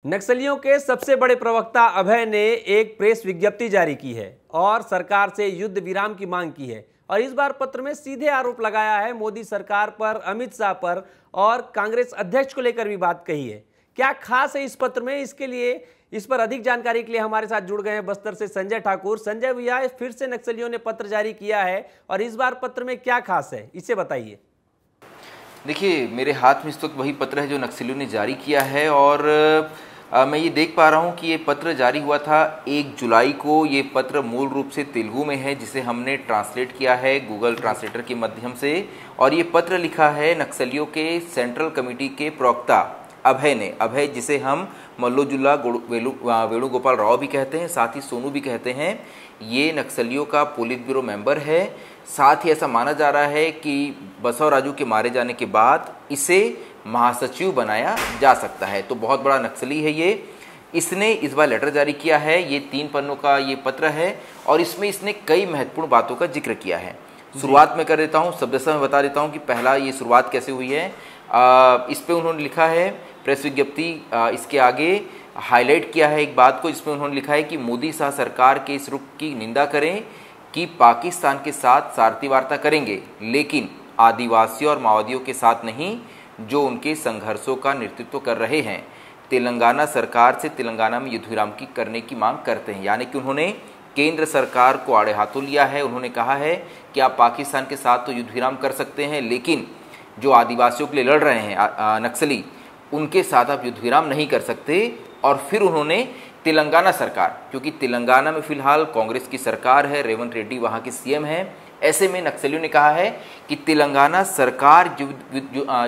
नक्सलियों के सबसे बड़े प्रवक्ता अभय ने एक प्रेस विज्ञप्ति जारी की है और सरकार से युद्ध विराम की मांग की है। और इस बार पत्र में सीधे आरोप लगाया है मोदी सरकार पर, अमित शाह पर और कांग्रेस अध्यक्ष को लेकर भी बात कही है। क्या खास है इस पत्र में, इसके लिए इस पर अधिक जानकारी के लिए हमारे साथ जुड़ गए हैं बस्तर से संजय ठाकुर। संजय भैया, फिर से नक्सलियों ने पत्र जारी किया है और इस बार पत्र में क्या खास है, इसे बताइए। देखिए, मेरे हाथ में इस वक्त वही पत्र है जो नक्सलियों ने जारी किया है और मैं ये देख पा रहा हूँ कि ये पत्र जारी हुआ था 1 जुलाई को। ये पत्र मूल रूप से तेलुगु में है, जिसे हमने ट्रांसलेट किया है गूगल ट्रांसलेटर के माध्यम से। और ये पत्र लिखा है नक्सलियों के सेंट्रल कमेटी के प्रवक्ता अभय ने। अभय जिसे हम मल्लोजुल्ला वेणुगोपाल राव भी कहते हैं, साथ ही सोनू भी कहते हैं। ये नक्सलियों का पोलित ब्यूरो मेंबर है। साथ ही ऐसा माना जा रहा है कि बसवराजू के मारे जाने के बाद इसे महासचिव बनाया जा सकता है। तो बहुत बड़ा नक्सली है ये। इसने इस बार लेटर जारी किया है। ये 3 पन्नों का ये पत्र है और इसमें इसने कई महत्वपूर्ण बातों का जिक्र किया है। शुरुआत में कर देता हूँ, सदस्य में बता देता हूँ कि पहला ये शुरुआत कैसे हुई है। इस पे उन्होंने लिखा है प्रेस विज्ञप्ति, इसके आगे हाईलाइट किया है एक बात को, जिसमें उन्होंने लिखा है कि मोदी शाह सरकार के इस रुख की निंदा करें कि पाकिस्तान के साथ शांति वार्ता करेंगे, लेकिन आदिवासियों और माओवादियों के साथ नहीं, जो उनके संघर्षों का नेतृत्व कर रहे हैं। तेलंगाना सरकार से तेलंगाना में युद्ध विराम की करने की मांग करते हैं। यानी कि उन्होंने केंद्र सरकार को आड़े हाथों लिया है। उन्होंने कहा है कि आप पाकिस्तान के साथ तो युद्ध विराम कर सकते हैं, लेकिन जो आदिवासियों के लिए लड़ रहे हैं नक्सली, उनके साथ आप युद्ध विराम नहीं कर सकते। और फिर उन्होंने तेलंगाना सरकार, क्योंकि तेलंगाना में फिलहाल कांग्रेस की सरकार है, रेवंत रेड्डी वहाँ के सीएम हैं, ऐसे में नक्सलियों ने कहा है कि तेलंगाना सरकार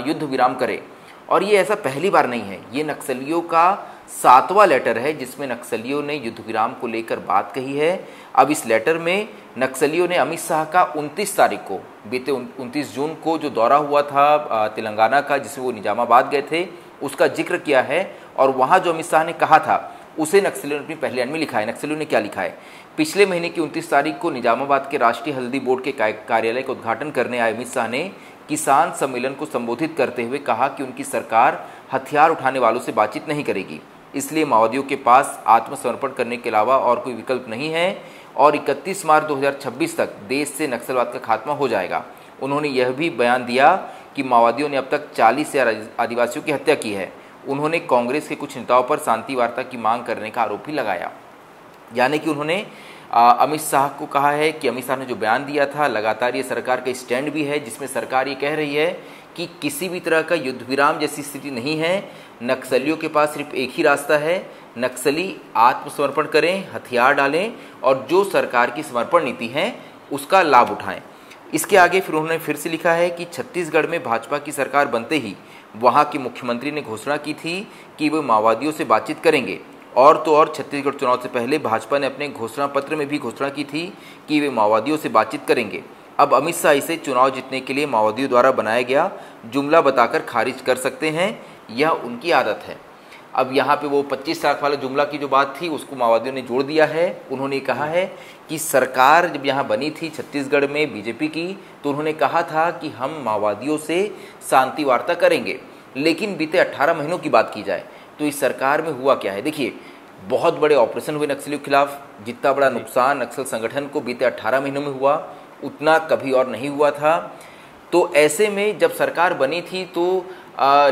युद्ध विराम करे। और ये ऐसा पहली बार नहीं है, ये नक्सलियों का 7वां लेटर है जिसमें नक्सलियों ने युद्ध विराम को लेकर बात कही है। अब इस लेटर में नक्सलियों ने अमित शाह का 29 तारीख को, बीते 29 जून को जो दौरा हुआ था तेलंगाना का, जिसमें वो निजामाबाद गए थे, उसका जिक्र किया है। और वहाँ जो अमित शाह ने कहा था उसे नक्सलियों ने अपनी पहली लाइन में लिखा है। नक्सलियों ने क्या लिखा है? पिछले महीने की 29 तारीख को निजामाबाद के राष्ट्रीय हल्दी बोर्ड के कार्यालय का उद्घाटन करने आए अमित शाह ने किसान सम्मेलन को संबोधित करते हुए कहा कि उनकी सरकार हथियार उठाने वालों से बातचीत नहीं करेगी, इसलिए माओवादियों के पास आत्मसमर्पण करने के अलावा और कोई विकल्प नहीं है और 31 मार्च 2026 तक देश से नक्सलवाद का खात्मा हो जाएगा। उन्होंने यह भी बयान दिया कि माओवादियों ने अब तक 40 से आदिवासियों की हत्या की है। उन्होंने कांग्रेस के कुछ नेताओं पर शांति वार्ता की मांग करने का आरोप भी लगाया। यानी कि उन्होंने अमित शाह को कहा है कि अमित शाह ने जो बयान दिया था, लगातार ये सरकार का स्टैंड भी है, जिसमें सरकार ये कह रही है कि किसी भी तरह का युद्ध विराम जैसी स्थिति नहीं है। नक्सलियों के पास सिर्फ एक ही रास्ता है, नक्सली आत्मसमर्पण करें, हथियार डालें और जो सरकार की समर्पण नीति है उसका लाभ उठाएं। इसके आगे फिर उन्होंने फिर से लिखा है कि छत्तीसगढ़ में भाजपा की सरकार बनते ही वहाँ के मुख्यमंत्री ने घोषणा की थी कि वे माओवादियों से बातचीत करेंगे। और तो और छत्तीसगढ़ चुनाव से पहले भाजपा ने अपने घोषणा पत्र में भी घोषणा की थी कि वे माओवादियों से बातचीत करेंगे। अब अमित शाह इसे चुनाव जीतने के लिए माओवादियों द्वारा बनाया गया जुमला बताकर खारिज कर सकते हैं, यह उनकी आदत है। अब यहाँ पे वो 25 लाख वाला जुमला की जो बात थी उसको माओवादियों ने जोड़ दिया है। उन्होंने कहा है कि सरकार जब यहाँ बनी थी छत्तीसगढ़ में बीजेपी की, तो उन्होंने कहा था कि हम माओवादियों से शांति वार्ता करेंगे, लेकिन बीते 18 महीनों की बात की जाए तो इस सरकार में हुआ क्या है। देखिए, बहुत बड़े ऑपरेशन हुए नक्सलियों के खिलाफ, जितना बड़ा नुकसान नक्सल संगठन को बीते 18 महीनों में हुआ उतना कभी और नहीं हुआ था। तो ऐसे में जब सरकार बनी थी तो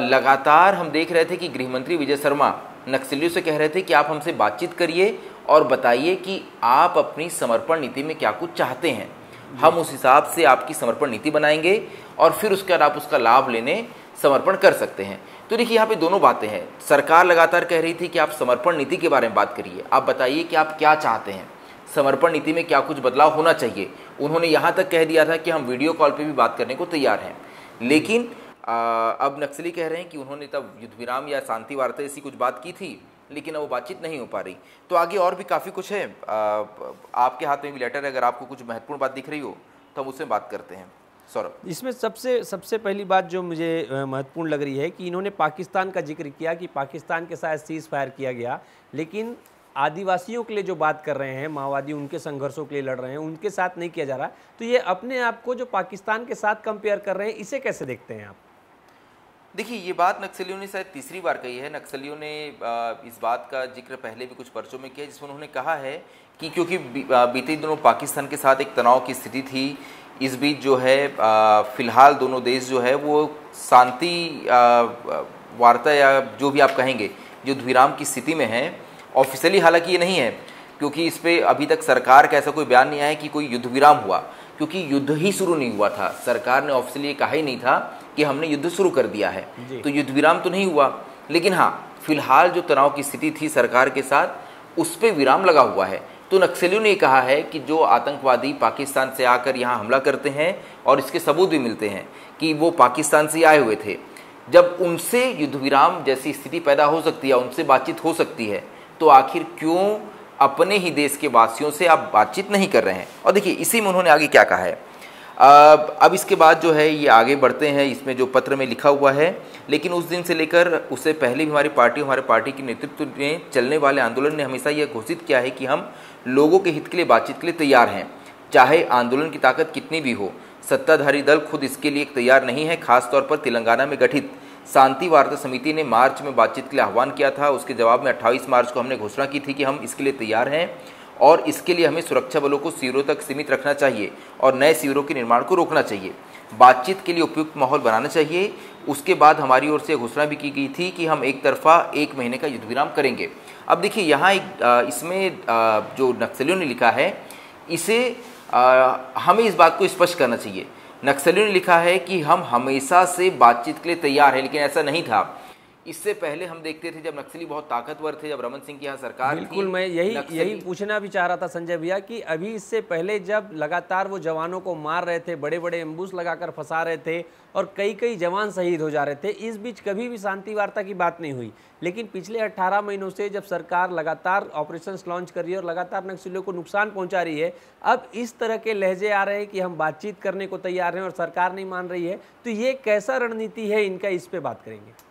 लगातार हम देख रहे थे कि गृहमंत्री विजय शर्मा नक्सलियों से कह रहे थे कि आप हमसे बातचीत करिए और बताइए कि आप अपनी समर्पण नीति में क्या कुछ चाहते हैं, हम उस हिसाब से आपकी समर्पण नीति बनाएंगे और फिर उसके बाद आप उसका लाभ लेने समर्पण कर सकते हैं। तो देखिए, यहाँ पे दोनों बातें हैं। सरकार लगातार कह रही थी कि आप समर्पण नीति के बारे में बात करिए, आप बताइए कि आप क्या चाहते हैं, समर्पण नीति में क्या कुछ बदलाव होना चाहिए। उन्होंने यहाँ तक कह दिया था कि हम वीडियो कॉल पे भी बात करने को तैयार हैं। लेकिन अब नक्सली कह रहे हैं कि उन्होंने तब युद्ध विराम या शांति वार्ता ऐसी कुछ बात की थी, लेकिन अब वो बातचीत नहीं हो पा रही। तो आगे और भी काफ़ी कुछ है। आपके हाथ में भी लेटर है, अगर आपको कुछ महत्वपूर्ण बात दिख रही हो तो हम उससे बात करते हैं। सौरभ, इसमें सबसे पहली बात जो मुझे महत्वपूर्ण लग रही है कि इन्होंने पाकिस्तान का जिक्र किया कि पाकिस्तान के साथ सीज फायर किया गया, लेकिन आदिवासियों के लिए जो बात कर रहे हैं, माओवादी उनके संघर्षों के लिए लड़ रहे हैं, उनके साथ नहीं किया जा रहा। तो ये अपने आप को जो पाकिस्तान के साथ कंपेयर कर रहे हैं, इसे कैसे देखते हैं आप? देखिए, ये बात नक्सलियों ने शायद तीसरी बार कही है। नक्सलियों ने इस बात का जिक्र पहले भी कुछ पर्चों में किया, जिसमें उन्होंने कहा है कि क्योंकि बीते दिनों पाकिस्तान के साथ एक तनाव की स्थिति थी, इस बीच जो है फिलहाल दोनों देश जो है वो शांति वार्ता या जो भी आप कहेंगे युद्ध विराम की स्थिति में हैं। ऑफिशियली हालांकि ये नहीं है, क्योंकि इस पर अभी तक सरकार का ऐसा कोई बयान नहीं आया कि कोई युद्ध विराम हुआ, क्योंकि युद्ध ही शुरू नहीं हुआ था। सरकार ने ऑफिशियली ये कहा ही नहीं था कि हमने युद्ध शुरू कर दिया है, तो युद्ध विराम तो नहीं हुआ। लेकिन हाँ, फिलहाल जो तनाव की स्थिति थी सरकार के साथ, उस पर विराम लगा हुआ है। तो नक्सलियों ने कहा है कि जो आतंकवादी पाकिस्तान से आकर यहाँ हमला करते हैं, और इसके सबूत भी मिलते हैं कि वो पाकिस्तान से आए हुए थे, जब उनसे युद्ध विराम जैसी स्थिति पैदा हो सकती है, उनसे बातचीत हो सकती है, तो आखिर क्यों अपने ही देश के वासियों से आप बातचीत नहीं कर रहे हैं। और देखिए, इसी में उन्होंने आगे क्या कहा है। अब इसके बाद जो है ये आगे बढ़ते हैं, इसमें जो पत्र में लिखा हुआ है। लेकिन उस दिन से लेकर उससे पहले भी हमारे पार्टी के नेतृत्व में चलने वाले आंदोलन ने हमेशा यह घोषित किया है कि हम लोगों के हित के लिए बातचीत के लिए तैयार हैं, चाहे आंदोलन की ताकत कितनी भी हो। सत्ताधारी दल खुद इसके लिए तैयार नहीं है। खासतौर पर तेलंगाना में गठित शांति वार्ता समिति ने मार्च में बातचीत के लिए आह्वान किया था। उसके जवाब में 28 मार्च को हमने घोषणा की थी कि हम इसके लिए तैयार हैं, और इसके लिए हमें सुरक्षा बलों को शिविरों तक सीमित रखना चाहिए और नए शिविरों के निर्माण को रोकना चाहिए। बातचीत के लिए उपयुक्त माहौल बनाना चाहिए। उसके बाद हमारी ओर से घोषणा भी की गई थी कि हम एक तरफा 1 महीने का युद्ध विराम करेंगे। अब देखिए, यहाँ इसमें जो नक्सलियों ने लिखा है, इसे हमें इस बात को स्पष्ट करना चाहिए। नक्सलियों ने लिखा है कि हम हमेशा से बातचीत के लिए तैयार हैं, लेकिन ऐसा नहीं था। इससे पहले हम देखते थे जब नक्सली बहुत ताकतवर थे, जब रमन सिंह की यहाँ सरकार थी। बिल्कुल, मैं यही पूछना भी चाह रहा था संजय भैया कि अभी इससे पहले जब लगातार वो जवानों को मार रहे थे, बड़े बड़े एम्बुश लगाकर फंसा रहे थे और कई जवान शहीद हो जा रहे थे, इस बीच कभी भी शांति वार्ता की बात नहीं हुई। लेकिन पिछले 18 महीनों से जब सरकार लगातार ऑपरेशंस लॉन्च कर रही है और लगातार नक्सलियों को नुकसान पहुंचा रही है, अब इस तरह के लहजे आ रहे हैं कि हम बातचीत करने को तैयार हैं और सरकार नहीं मान रही है, तो ये कैसा रणनीति है इनका, इस पे बात करेंगे।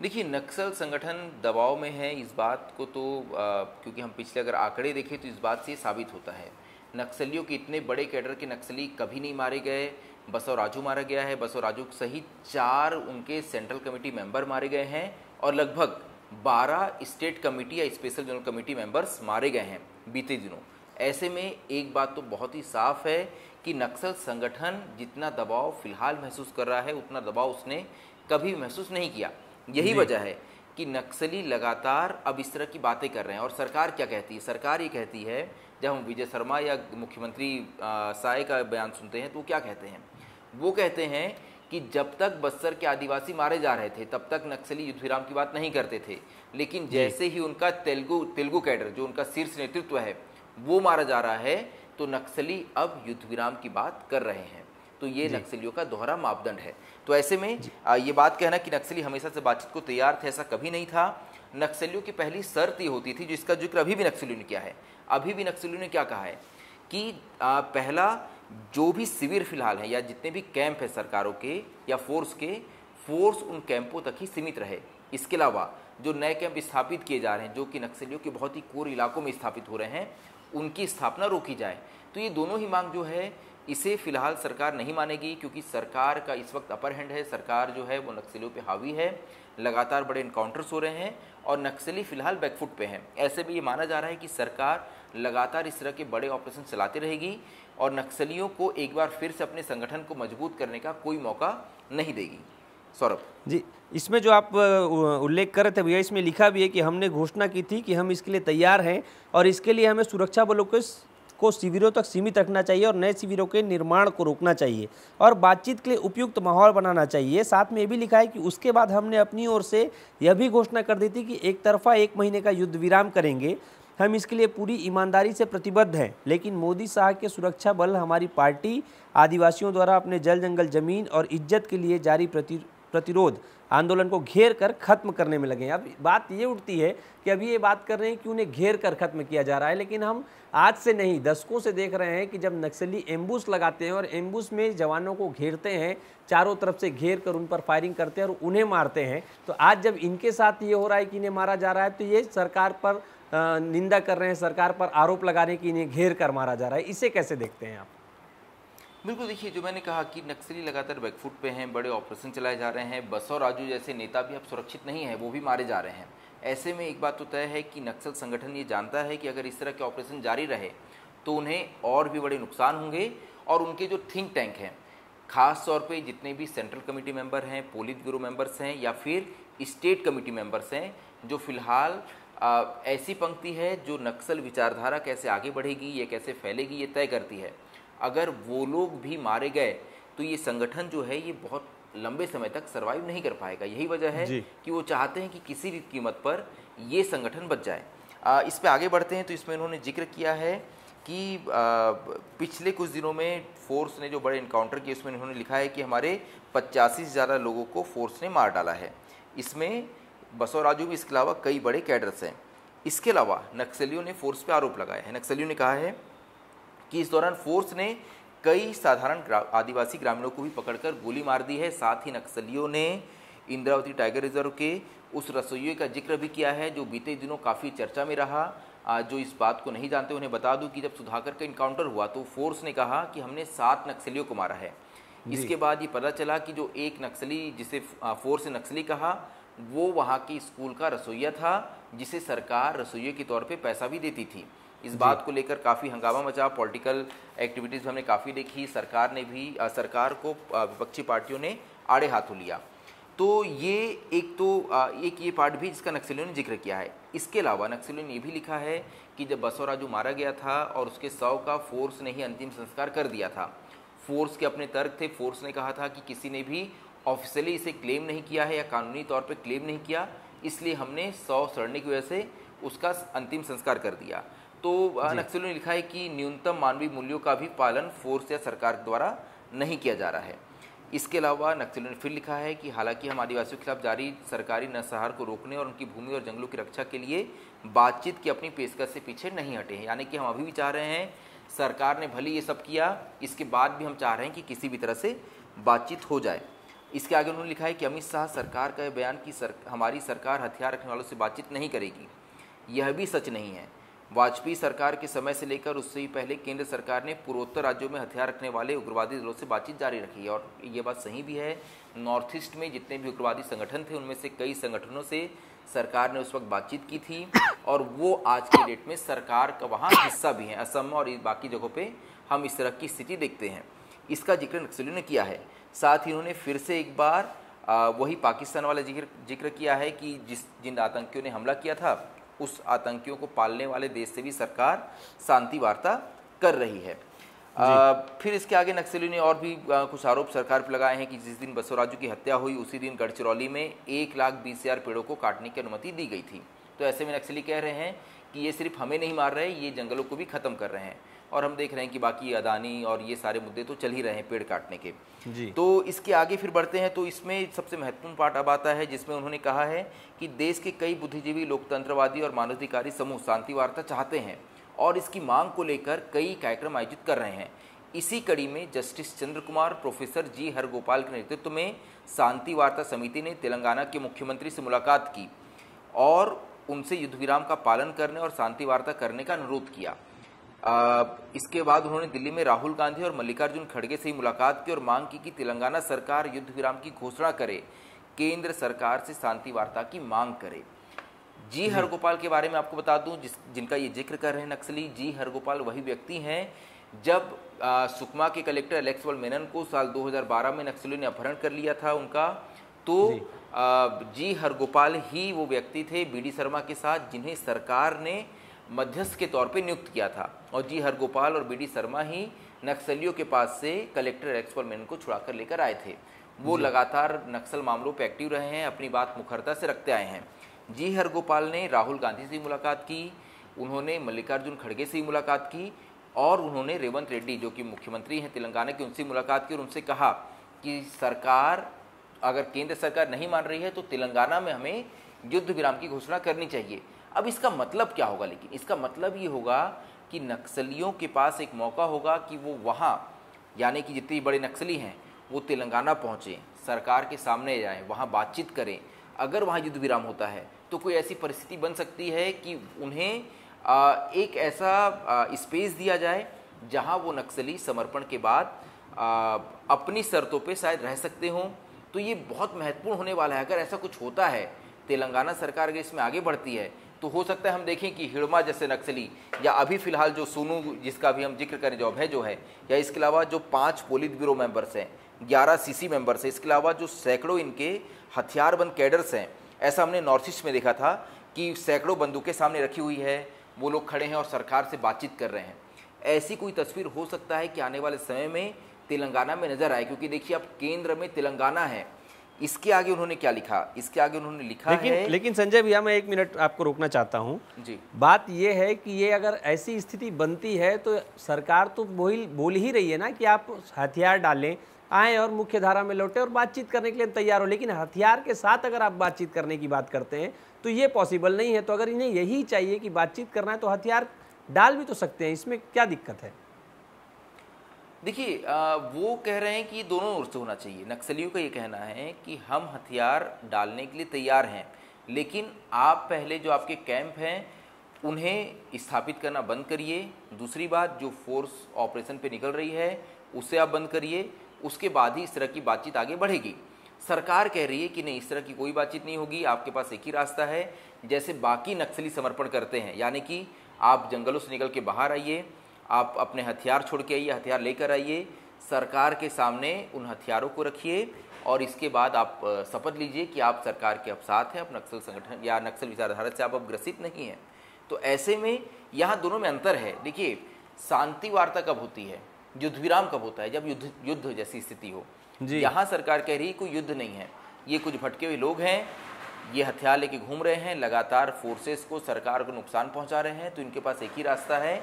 देखिए, नक्सल संगठन दबाव में है, इस बात को तो क्योंकि हम पिछले अगर आंकड़े देखें तो इस बात से साबित होता है। नक्सलियों के इतने बड़े कैडर के नक्सली कभी नहीं मारे गए। बसव राजू मारा गया है, बसव राजू सहित 4 उनके सेंट्रल कमेटी मेंबर मारे गए हैं, और लगभग 12 स्टेट कमेटी या स्पेशल जनरल कमेटी मेंबर्स मारे गए हैं बीते दिनों। ऐसे में एक बात तो बहुत ही साफ है कि नक्सल संगठन जितना दबाव फिलहाल महसूस कर रहा है, उतना दबाव उसने कभी महसूस नहीं किया। यही वजह है कि नक्सली लगातार अब इस तरह की बातें कर रहे हैं। और सरकार क्या कहती है? सरकार ये कहती है, जब हम विजय शर्मा या मुख्यमंत्री साय का बयान सुनते हैं तो वो क्या कहते हैं? वो कहते हैं कि जब तक बस्तर के आदिवासी मारे जा रहे थे तब तक नक्सली युद्ध विराम की बात नहीं करते थे, लेकिन जैसे ही उनका तेलुगु कैडर, जो उनका शीर्ष नेतृत्व है, वो मारा जा रहा है, तो नक्सली अब युद्ध विराम की बात कर रहे हैं। तो ये नक्सलियों का दोहरा मापदंड है। तो ऐसे में ये बात कहना कि नक्सली हमेशा से बातचीत को तैयार थे, ऐसा कभी नहीं था। नक्सलियों की पहली शर्त ये होती थी, जिसका जिक्र अभी भी नक्सलियों ने किया है। अभी भी नक्सलियों ने क्या कहा है कि पहला जो भी शिविर फिलहाल है या जितने भी कैंप है सरकारों के या फोर्स उन कैंपों तक ही सीमित रहे। इसके अलावा जो नए कैंप स्थापित किए जा रहे हैं, जो कि नक्सलियों के बहुत ही कोर इलाकों में स्थापित हो रहे हैं, उनकी स्थापना रोकी जाए। तो ये दोनों ही मांग जो है, इसे फिलहाल सरकार नहीं मानेगी, क्योंकि सरकार का इस वक्त अपर हैंड है। सरकार जो है वो नक्सलियों पे हावी है, लगातार बड़े इनकाउंटर्स हो रहे हैं और नक्सली फिलहाल बैकफुट पे हैं। ऐसे में ये माना जा रहा है कि सरकार लगातार इस तरह के बड़े ऑपरेशन चलाती रहेगी और नक्सलियों को एक बार फिर से अपने संगठन को मजबूत करने का कोई मौका नहीं देगी। सौरभ जी, इसमें जो आप उल्लेख कर रहे थे भैया, इसमें लिखा भी है कि हमने घोषणा की थी कि हम इसके लिए तैयार हैं और इसके लिए हमें सुरक्षा बलों को शिविरों तक सीमित रखना चाहिए और नए शिविरों के निर्माण को रोकना चाहिए और बातचीत के लिए उपयुक्त माहौल बनाना चाहिए। साथ में ये भी लिखा है कि उसके बाद हमने अपनी ओर से यह भी घोषणा कर दी थी कि एक तरफा 1 महीने का युद्ध विराम करेंगे। हम इसके लिए पूरी ईमानदारी से प्रतिबद्ध हैं, लेकिन मोदी साहब के सुरक्षा बल हमारी पार्टी आदिवासियों द्वारा अपने जल जंगल जमीन और इज्जत के लिए जारी प्रतिरोध आंदोलन को घेर कर खत्म करने में लगे हैं। अब बात ये उठती है कि अभी ये बात कर रहे हैं कि उन्हें घेर कर खत्म किया जा रहा है, लेकिन हम आज से नहीं दशकों से देख रहे हैं कि जब नक्सली एम्बुश लगाते हैं और एम्बुश में जवानों को घेरते हैं, चारों तरफ से घेर कर उन पर फायरिंग करते हैं और उन्हें मारते हैं। तो आज जब इनके साथ ये हो रहा है कि इन्हें मारा जा रहा है, तो ये सरकार पर निंदा कर रहे हैं, सरकार पर आरोप लगा रहे हैं कि इन्हें घेर कर मारा जा रहा है। इसे कैसे देखते हैं आप? बिल्कुल, देखिए जो मैंने कहा कि नक्सली लगातार बैकफुट पे हैं, बड़े ऑपरेशन चलाए जा रहे हैं, बसव राजू जैसे नेता भी अब सुरक्षित नहीं है, वो भी मारे जा रहे हैं। ऐसे में एक बात तो तय है कि नक्सल संगठन ये जानता है कि अगर इस तरह के ऑपरेशन जारी रहे तो उन्हें और भी बड़े नुकसान होंगे, और उनके जो थिंक टैंक हैं, खास तौर पे जितने भी सेंट्रल कमेटी मेंबर हैं, पोलित ब्यूरो मेंबर्स हैं या फिर स्टेट कमेटी मेंबर्स हैं, जो फिलहाल ऐसी पंक्ति है जो नक्सल विचारधारा कैसे आगे बढ़ेगी, ये कैसे फैलेगी, ये तय करती है। अगर वो लोग भी मारे गए तो ये संगठन जो है ये बहुत लंबे समय तक सर्वाइव नहीं कर पाएगा। यही वजह है कि वो चाहते हैं कि किसी भी कीमत पर ये संगठन बच जाए। इस पे आगे बढ़ते हैं तो इसमें उन्होंने जिक्र किया है कि पिछले कुछ दिनों में फोर्स ने जो बड़े इनकाउंटर किए, उसमें उन्होंने लिखा है कि हमारे 85 से ज़्यादा लोगों को फोर्स ने मार डाला है। इसमें बसव राजू भी इसके अलावा कई बड़े कैडर्स हैं। इसके अलावा नक्सलियों ने फोर्स पे आरोप लगाया है। नक्सलियों ने कहा है कि इस दौरान फोर्स ने कई साधारण आदिवासी ग्रामीणों को भी पकड़कर गोली मार दी है। साथ ही नक्सलियों ने इंद्रावती टाइगर रिजर्व के उस रसोइये का जिक्र भी किया है जो बीते दिनों काफ़ी चर्चा में रहा। जो इस बात को नहीं जानते उन्हें बता दूं कि जब सुधाकर का इनकाउंटर हुआ तो फोर्स ने कहा कि हमने 7 नक्सलियों को मारा है। इसके बाद ये पता चला कि जो एक नक्सली, जिसे फोर्स ने नक्सली कहा, वो वहाँ की स्कूल का रसोइया था, जिसे सरकार रसोइये के तौर पे पैसा भी देती थी। इस बात को लेकर काफ़ी हंगामा मचा, पॉलिटिकल एक्टिविटीज़ हमने काफ़ी देखी, सरकार को विपक्षी पार्टियों ने आड़े हाथों लिया। तो ये एक ये पार्ट भी जिसका नक्सलियों ने जिक्र किया है। इसके अलावा नक्सलियों ने ये भी लिखा है कि जब बसव राजू मारा गया था और उसके शव का फोर्स ने ही अंतिम संस्कार कर दिया था। फोर्स के अपने तर्क थे। फोर्स ने कहा था कि किसी ने भी ऑफिशियली इसे क्लेम नहीं किया है या कानूनी तौर पे क्लेम नहीं किया, इसलिए हमने शव सड़ने की वजह से उसका अंतिम संस्कार कर दिया। तो नक्सलियों ने लिखा है कि न्यूनतम मानवीय मूल्यों का भी पालन फोर्स या सरकार द्वारा नहीं किया जा रहा है। इसके अलावा नक्सलियों ने फिर लिखा है कि हालांकि हम आदिवासियों के खिलाफ जारी सरकारी नरसंहार को रोकने और उनकी भूमि और जंगलों की रक्षा के लिए बातचीत की अपनी पेशकश से पीछे नहीं हटे हैं। यानी कि हम अभी भी चाह रहे हैं, सरकार ने भले ये सब किया, इसके बाद भी हम चाह रहे हैं कि किसी भी तरह से बातचीत हो जाए। इसके आगे उन्होंने लिखा है कि अमित शाह सरकार का बयान कि हमारी सरकार हथियार रखने वालों से बातचीत नहीं करेगी, यह भी सच नहीं है। वाजपेयी सरकार के समय से लेकर उससे ही पहले केंद्र सरकार ने पूर्वोत्तर राज्यों में हथियार रखने वाले उग्रवादी दलों से बातचीत जारी रखी है, और ये बात सही भी है। नॉर्थ ईस्ट में जितने भी उग्रवादी संगठन थे उनमें से कई संगठनों से सरकार ने उस वक्त बातचीत की थी, और वो आज के डेट में सरकार का वहाँ हिस्सा भी हैं। असम और बाकी जगहों पर हम इस तरह की स्थिति देखते हैं। इसका जिक्र नक्सलियों ने किया है। साथ ही उन्होंने फिर से एक बार वही पाकिस्तान वाला जिक्र किया है कि जिन आतंकियों ने हमला किया था उस आतंकियों को पालने वाले देश से भी सरकार शांति वार्ता कर रही है। फिर इसके आगे नक्सलियों ने और भी कुछ आरोप सरकार पर लगाए हैं कि जिस दिन बसव राजू की हत्या हुई उसी दिन गढ़चिरौली में 1,20,000 पेड़ों को काटने की अनुमति दी गई थी। तो ऐसे में नक्सली कह रहे हैं कि ये सिर्फ हमें नहीं मार रहे, ये जंगलों को भी ख़त्म कर रहे हैं। और हम देख रहे हैं कि बाकी अदानी और ये सारे मुद्दे तो चल ही रहे हैं पेड़ काटने के जी। तो इसके आगे फिर बढ़ते हैं तो इसमें सबसे महत्वपूर्ण पार्ट अब आता है जिसमें उन्होंने कहा है कि देश के कई बुद्धिजीवी, लोकतंत्रवादी और मानवाधिकारी समूह शांति वार्ता चाहते हैं और इसकी मांग को लेकर कई कार्यक्रम आयोजित कर रहे हैं। इसी कड़ी में जस्टिस चंद्र कुमार, प्रोफेसर जी हरगोपाल के नेतृत्व में शांति वार्ता समिति ने तेलंगाना के मुख्यमंत्री से मुलाकात की और उनसे युद्ध विराम का पालन करने और शांति वार्ता करने का अनुरोध किया। इसके बाद उन्होंने दिल्ली में राहुल गांधी और मल्लिकार्जुन खड़गे से ही मुलाकात की और मांग की कि तेलंगाना सरकार युद्ध विराम की घोषणा करे, केंद्र सरकार से शांति वार्ता की मांग करे। जी हरगोपाल के बारे में आपको बता दूं, जिनका ये जिक्र कर रहे हैं नक्सली, जी हरगोपाल वही व्यक्ति हैं जब सुकमा के कलेक्टर एलेक्स वॉल मेनन को साल 2012 में नक्सलियों ने अपहरण कर लिया था उनका, तो जी हरगोपाल ही वो व्यक्ति थे बीडी शर्मा के साथ जिन्हें सरकार ने मध्यस्थ के तौर पे नियुक्त किया था। और जी हरगोपाल और बीडी शर्मा ही नक्सलियों के पास से कलेक्टर एलेक्स वॉल मेनन को छुड़ा कर लेकर आए थे। वो लगातार नक्सल मामलों पे एक्टिव रहे हैं, अपनी बात मुखरता से रखते आए हैं। जी हरगोपाल ने राहुल गांधी से मुलाकात की, उन्होंने मल्लिकार्जुन खड़गे से मुलाकात की और उन्होंने रेवंत रेड्डी जो कि मुख्यमंत्री हैं तेलंगाना के, उनसे मुलाकात की और उनसे कहा कि सरकार, अगर केंद्र सरकार नहीं मान रही है तो तेलंगाना में हमें युद्ध विराम की घोषणा करनी चाहिए। अब इसका मतलब क्या होगा? लेकिन इसका मतलब ये होगा कि नक्सलियों के पास एक मौका होगा कि वो वहाँ, यानी कि जितने बड़े नक्सली हैं वो तेलंगाना पहुँचें, सरकार के सामने जाएं, वहाँ बातचीत करें। अगर वहाँ युद्ध विराम होता है तो कोई ऐसी परिस्थिति बन सकती है कि उन्हें एक ऐसा स्पेस दिया जाए जहाँ वो नक्सली समर्पण के बाद अपनी शर्तों पे शायद रह सकते हों। तो ये बहुत महत्वपूर्ण होने वाला है। अगर ऐसा कुछ होता है, तेलंगाना सरकार अगर इसमें आगे बढ़ती है, तो हो सकता है हम देखें कि हिड़मा जैसे नक्सली, या अभी फिलहाल जो सोनू जिसका भी हम जिक्र करें जो है, या इसके अलावा जो 5 पोलित ब्यूरो मेंबर्स हैं, 11 सीसी मेंबर्स हैं, इसके अलावा जो सैकड़ों इनके हथियारबंद कैडर्स हैं। ऐसा हमने नॉर्थ ईस्ट में देखा था कि सैकड़ों बंदूकें सामने रखी हुई है, वो लोग खड़े हैं और सरकार से बातचीत कर रहे हैं। ऐसी कोई तस्वीर हो सकता है कि आने वाले समय में तेलंगाना में नजर आए, क्योंकि देखिए अब केंद्र में तेलंगाना है। इसके आगे उन्होंने क्या लिखा, इसके आगे उन्होंने लिखा है। लेकिन संजय भैया, मैं 1 मिनट आपको रोकना चाहता हूँ जी। बात ये है कि ये अगर ऐसी स्थिति बनती है तो सरकार तो बोल ही रही है ना कि आप हथियार डालें, आए और मुख्य धारा में लौटे और बातचीत करने के लिए तैयार हो। लेकिन हथियार के साथ अगर आप बातचीत करने की बात करते हैं तो ये पॉसिबल नहीं है। तो अगर इन्हें यही चाहिए कि बातचीत करना है तो हथियार डाल भी तो सकते हैं, इसमें क्या दिक्कत है? देखिए, वो कह रहे हैं कि दोनों ओर से होना चाहिए। नक्सलियों का ये कहना है कि हम हथियार डालने के लिए तैयार हैं, लेकिन आप पहले जो आपके कैंप हैं उन्हें स्थापित करना बंद करिए। दूसरी बात, जो फोर्स ऑपरेशन पे निकल रही है उसे आप बंद करिए, उसके बाद ही इस तरह की बातचीत आगे बढ़ेगी। सरकार कह रही है कि नहीं, इस तरह की कोई बातचीत नहीं होगी। आपके पास एक ही रास्ता है, जैसे बाकी नक्सली समर्पण करते हैं, यानी कि आप जंगलों से निकल के बाहर आइए, आप अपने हथियार छोड़ के आइए, हथियार लेकर आइए, सरकार के सामने उन हथियारों को रखिए और इसके बाद आप शपथ लीजिए कि आप सरकार के अब साथ हैं, आप नक्सल संगठन या नक्सल विचारधारा से आप अब ग्रसित नहीं हैं। तो ऐसे में यहाँ दोनों में अंतर है। देखिए, शांति वार्ता कब होती है, युद्ध विराम कब होता है, जब युद्ध जैसी स्थिति हो। यहाँ सरकार कह रही है कोई युद्ध नहीं है, ये कुछ भटके हुए लोग हैं, ये हथियार लेके घूम रहे हैं, लगातार फोर्सेस को, सरकार को नुकसान पहुंचा रहे हैं। तो इनके पास एक ही रास्ता है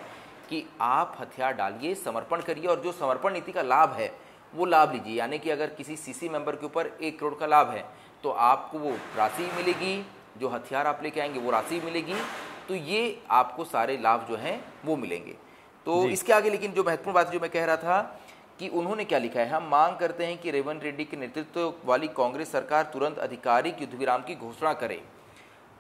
कि आप हथियार डालिए, समर्पण करिए और जो समर्पण नीति का लाभ है वो लाभ लीजिए। यानी कि अगर किसी सीसी मेंबर के ऊपर 1 करोड़ का लाभ है तो आपको वो राशि मिलेगी, जो हथियार आप लेके आएंगे वो राशि मिलेगी। तो ये आपको सारे लाभ जो हैं वो मिलेंगे। तो इसके आगे लेकिन जो महत्वपूर्ण बात जो मैं कह रहा था कि उन्होंने क्या लिखा है, हम मांग करते हैं कि रेवंत रेड्डी के नेतृत्व वाली कांग्रेस सरकार तुरंत आधिकारिक युद्ध विराम की घोषणा करे।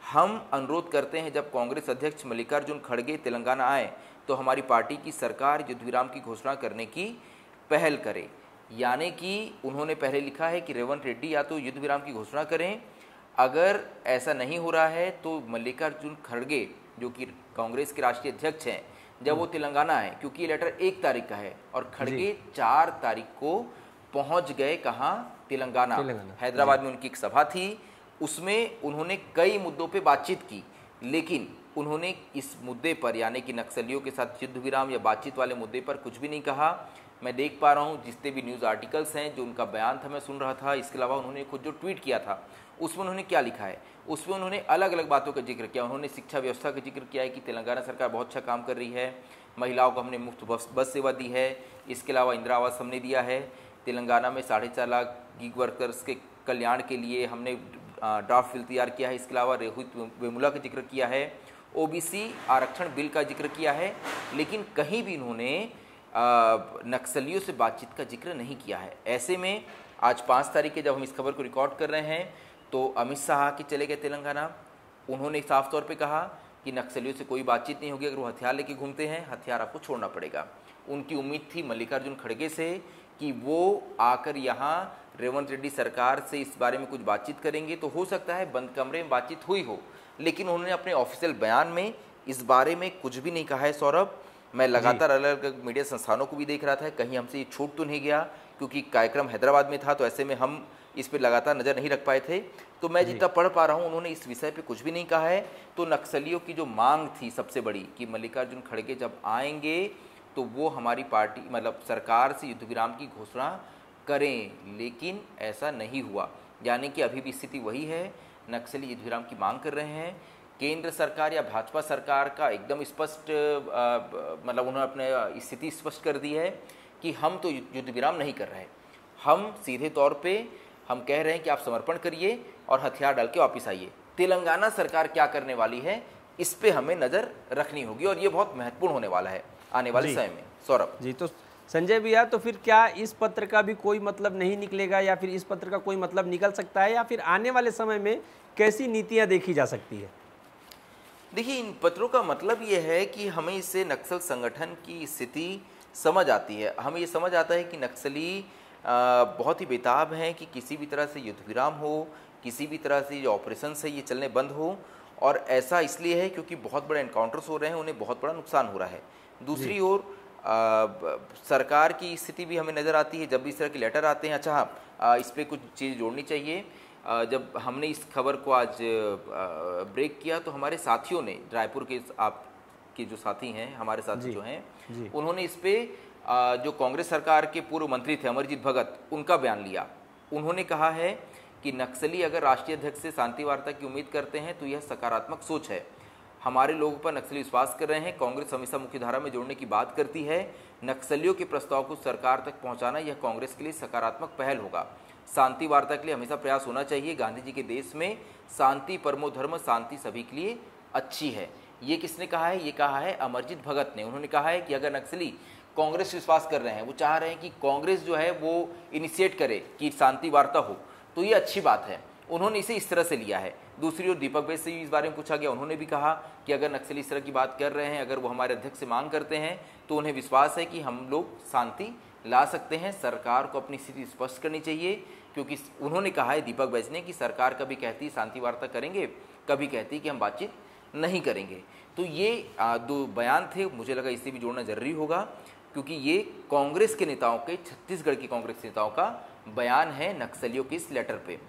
हम अनुरोध करते हैं जब कांग्रेस अध्यक्ष मल्लिकार्जुन खड़गे तेलंगाना आए तो हमारी पार्टी की सरकार युद्ध विराम की घोषणा करने की पहल करे। यानी कि उन्होंने पहले लिखा है कि रेवंत रेड्डी या तो युद्ध विराम की घोषणा करें, अगर ऐसा नहीं हो रहा है तो मल्लिकार्जुन खड़गे जो कि कांग्रेस के राष्ट्रीय अध्यक्ष हैं, जब वो तेलंगाना है, क्योंकि ये लेटर 1 तारीख का है और खड़गे 4 तारीख को पहुंच गए कहाँ, तेलंगाना। हैदराबाद में उनकी एक सभा थी, उसमें उन्होंने कई मुद्दों पे बातचीत की, लेकिन उन्होंने इस मुद्दे पर यानी कि नक्सलियों के साथ युद्ध विराम या बातचीत वाले मुद्दे पर कुछ भी नहीं कहा। मैं देख पा रहा हूँ जितने भी न्यूज़ आर्टिकल्स हैं, जो उनका बयान था मैं सुन रहा था। इसके अलावा उन्होंने खुद जो ट्वीट किया था उसमें उन्होंने क्या लिखा है, उसमें उन्होंने अलग अलग बातों का जिक्र किया। उन्होंने शिक्षा व्यवस्था का जिक्र किया है कि तेलंगाना सरकार बहुत अच्छा काम कर रही है, महिलाओं को हमने मुफ्त बस सेवा दी है, इसके अलावा इंदिरा आवास हमने दिया है, तेलंगाना में 4.5 लाख गिग वर्कर्स के कल्याण के लिए हमने ड्राफ्ट बिल तैयार किया है। इसके अलावा रोहित वेमुला का जिक्र किया है, ओबीसी आरक्षण बिल का जिक्र किया है, लेकिन कहीं भी इन्होंने नक्सलियों से बातचीत का जिक्र नहीं किया है। ऐसे में आज 5 तारीख के जब हम इस खबर को रिकॉर्ड कर रहे हैं तो अमित शाह के चले गए तेलंगाना। उन्होंने साफ तौर पे कहा कि नक्सलियों से कोई बातचीत नहीं होगी, अगर वो हथियार लेके घूमते हैं हथियार आपको छोड़ना पड़ेगा। उनकी उम्मीद थी मल्लिकार्जुन खड़गे से कि वो आकर यहाँ रेवंत रेड्डी सरकार से इस बारे में कुछ बातचीत करेंगे, तो हो सकता है बंद कमरे में बातचीत हुई हो, लेकिन उन्होंने अपने ऑफिशियल बयान में इस बारे में कुछ भी नहीं कहा है। सौरभ, मैं लगातार अलग अलग मीडिया संस्थानों को भी देख रहा था, कहीं हमसे ये छूट तो नहीं गया, क्योंकि कार्यक्रम हैदराबाद में था तो ऐसे में हम इस पर लगातार नज़र नहीं रख पाए थे। तो मैं जितना पढ़ पा रहा हूँ उन्होंने इस विषय पे कुछ भी नहीं कहा है। तो नक्सलियों की जो मांग थी सबसे बड़ी कि मल्लिकार्जुन खड़गे जब आएंगे तो वो हमारी पार्टी मतलब सरकार से युद्ध विराम की घोषणा करें, लेकिन ऐसा नहीं हुआ। यानी कि अभी भी स्थिति वही है, नक्सली युद्ध विराम की मांग कर रहे हैं। केंद्र सरकार या भाजपा सरकार का एकदम स्पष्ट मतलब उन्होंने अपने स्थिति स्पष्ट कर दी है कि हम तो युद्ध विराम नहीं कर रहे, हम सीधे तौर पे हम कह रहे हैं कि आप समर्पण करिए और हथियार डाल के वापस आइए। तेलंगाना सरकार क्या करने वाली है इस पे हमें नज़र रखनी होगी और ये बहुत महत्वपूर्ण होने वाला है आने वाले समय में। सौरभ जी, तो संजय भैया, तो फिर क्या इस पत्र का भी कोई मतलब नहीं निकलेगा या फिर इस पत्र का कोई मतलब निकल सकता है, या फिर आने वाले समय में कैसी नीतियाँ देखी जा सकती है? देखिए, इन पत्रों का मतलब ये है कि हमें इससे नक्सल संगठन की स्थिति समझ आती है। हमें ये समझ आता है कि नक्सली बहुत ही बेताब हैं कि किसी भी तरह से युद्ध विराम हो, किसी भी तरह से जो ऑपरेशन है ये चलने बंद हो, और ऐसा इसलिए है क्योंकि बहुत बड़े एनकाउंटर्स हो रहे हैं, उन्हें बहुत बड़ा नुकसान हो रहा है। दूसरी ओर सरकार की स्थिति भी हमें नज़र आती है जब इस तरह के लेटर आते हैं। अच्छा हाँ, इस पर कुछ चीज़ जोड़नी चाहिए। जब हमने इस खबर को आज ब्रेक किया तो हमारे साथियों ने, रायपुर के आपके जो साथी हैं, हमारे साथी जो हैं, उन्होंने इस पर जो कांग्रेस सरकार के पूर्व मंत्री थे अमरजीत भगत, उनका बयान लिया। उन्होंने कहा है कि नक्सली अगर राष्ट्रीय अध्यक्ष से शांति वार्ता की उम्मीद करते हैं तो यह सकारात्मक सोच है। हमारे लोगों पर नक्सली विश्वास कर रहे हैं। कांग्रेस हमेशा मुख्यधारा में जोड़ने की बात करती है। नक्सलियों के प्रस्ताव को सरकार तक पहुंचाना यह कांग्रेस के लिए सकारात्मक पहल होगा। शांति वार्ता के लिए हमेशा प्रयास होना चाहिए। गांधी जी के देश में शांति परमो धर्म, शांति सभी के लिए अच्छी है। ये किसने कहा है? ये कहा है अमरजीत भगत ने। उन्होंने कहा है कि अगर नक्सली कांग्रेस विश्वास कर रहे हैं, वो चाह रहे हैं कि कांग्रेस जो है वो इनिशिएट करे कि शांति वार्ता हो, तो ये अच्छी बात है। उन्होंने इसे इस तरह से लिया है। दूसरी ओर दीपक बैज से भी इस बारे में पूछा गया, उन्होंने भी कहा कि अगर नक्सली इस तरह की बात कर रहे हैं, अगर वो हमारे अध्यक्ष से मांग करते हैं, तो उन्हें विश्वास है कि हम लोग शांति ला सकते हैं। सरकार को अपनी स्थिति स्पष्ट करनी चाहिए, क्योंकि उन्होंने कहा है दीपक बैज ने कि सरकार कभी कहती शांति वार्ता करेंगे, कभी कहती कि हम बातचीत नहीं करेंगे। तो ये दो बयान थे, मुझे लगा इसे भी जोड़ना जरूरी होगा, क्योंकि ये कांग्रेस के नेताओं के, छत्तीसगढ़ की कांग्रेस नेताओं का बयान है नक्सलियों के इस लेटर पे।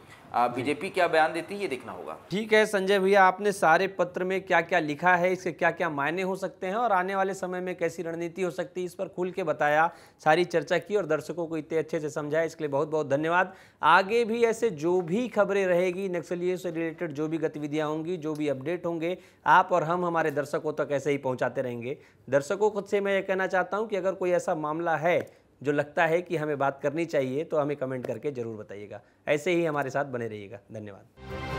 बीजेपी क्या बयान देती है ये देखना होगा। ठीक है संजय भैया, आपने सारे पत्र में क्या क्या लिखा है, इसके क्या क्या मायने हो सकते हैं और आने वाले समय में कैसी रणनीति हो सकती है, इस पर खुल के बताया, सारी चर्चा की और दर्शकों को इतने अच्छे से समझाया, इसके लिए बहुत बहुत धन्यवाद। आगे भी ऐसे जो भी खबरें रहेगी, नक्सलियों से रिलेटेड जो भी गतिविधियां होंगी, जो भी अपडेट होंगे, आप और हम हमारे दर्शकों तक ऐसे ही पहुँचाते रहेंगे। दर्शकों को से मैं ये कहना चाहता हूँ कि अगर कोई ऐसा मामला है जो लगता है कि हमें बात करनी चाहिए तो हमें कमेंट करके जरूर बताइएगा। ऐसे ही हमारे साथ बने रहिएगा। धन्यवाद।